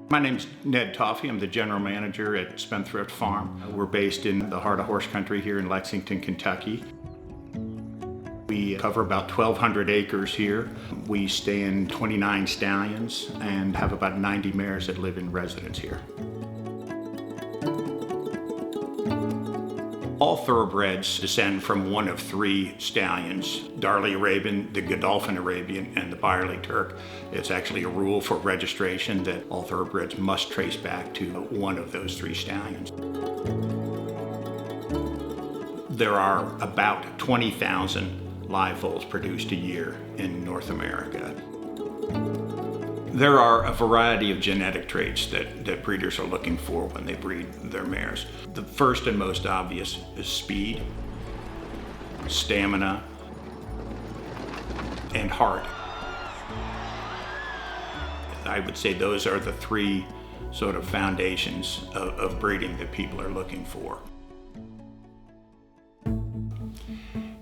My name's Ned Toffee. I'm the general manager at Spendthrift Farm. We're based in the heart of horse country here in Lexington, Kentucky. We cover about 1,200 acres here. We stand 29 stallions and have about 90 mares that live in residence here. All thoroughbreds descend from one of three stallions: Darley Arabian, the Godolphin Arabian, and the Byerly Turk. It's actually a rule for registration that all thoroughbreds must trace back to one of those three stallions. There are about 20,000 live foals produced a year in North America. There are a variety of genetic traits that breeders are looking for when they breed their mares. The first and most obvious is speed, stamina, and heart. I would say those are the three sort of foundations of breeding that people are looking for.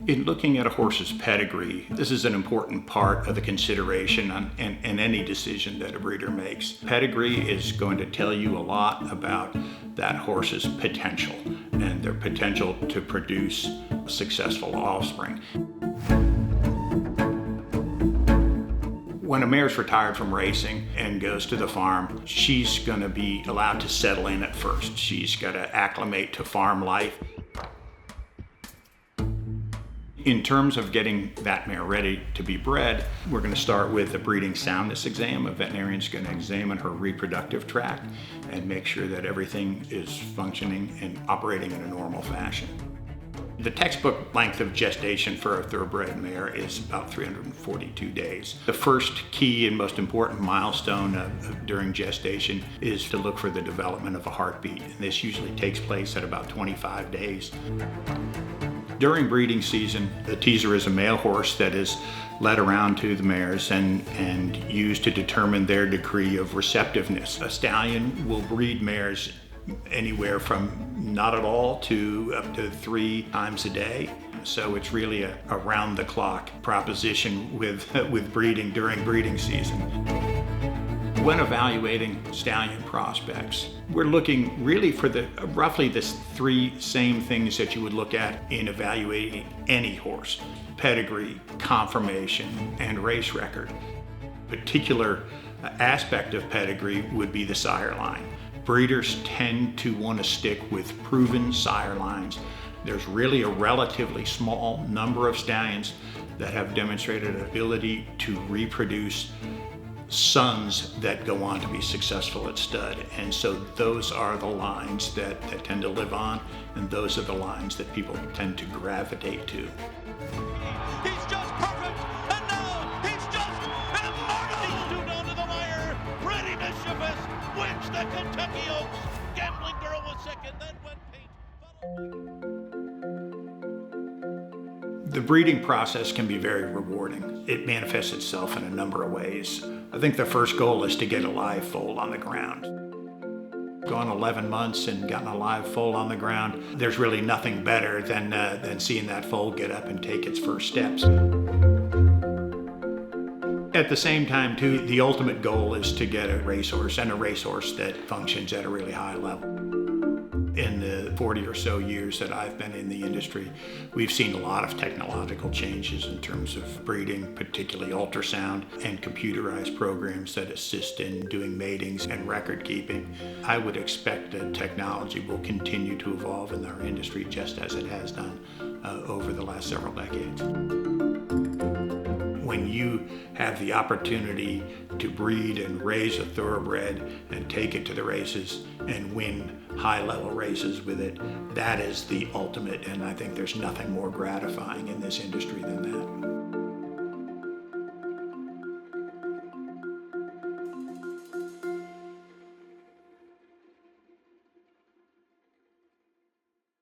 In looking at a horse's pedigree, this is an important part of the consideration in any decision that a breeder makes. Pedigree is going to tell you a lot about that horse's potential and their potential to produce successful offspring. When a mare's retired from racing and goes to the farm, she's going to be allowed to settle in at first. She's got to acclimate to farm life. In terms of getting that mare ready to be bred, we're going to start with a breeding soundness exam. A veterinarian's going to examine her reproductive tract and make sure that everything is functioning and operating in a normal fashion. The textbook length of gestation for a thoroughbred mare is about 342 days. The first key and most important milestone during gestation is to look for the development of a heartbeat. And this usually takes place at about 25 days. During breeding season, the teaser is a male horse that is led around to the mares and used to determine their degree of receptiveness. A stallion will breed mares anywhere from not at all to up to 3 times a day. So it's really a round-the-clock proposition with breeding during breeding season. When evaluating stallion prospects, we're looking really for roughly the three same things that you would look at in evaluating any horse: pedigree, conformation, and race record. Particular aspect of pedigree would be the sire line. Breeders tend to want to stick with proven sire lines. There's really a relatively small number of stallions that have demonstrated an ability to reproduce sons that go on to be successful at stud. And so those are the lines that tend to live on, and those are the lines that people tend to gravitate to. He's just perfect, and now he's just immortal! He's down to the wire, pretty mischievous, wins the Kentucky Oaks. Gambling Girl was second, then went Pete. The breeding process can be very rewarding. It manifests itself in a number of ways. I think the first goal is to get a live foal on the ground. Gone 11 months and gotten a live foal on the ground, there's really nothing better than seeing that foal get up and take its first steps. At the same time, too, the ultimate goal is to get a racehorse, and a racehorse that functions at a really high level. In the 40 or so years that I've been in the industry, we've seen a lot of technological changes in terms of breeding, particularly ultrasound and computerized programs that assist in doing matings and record keeping. I would expect that technology will continue to evolve in our industry just as it has done over the last several decades. When you have the opportunity to breed and raise a thoroughbred and take it to the races and win high-level races with it, that is the ultimate, and I think there's nothing more gratifying in this industry than that.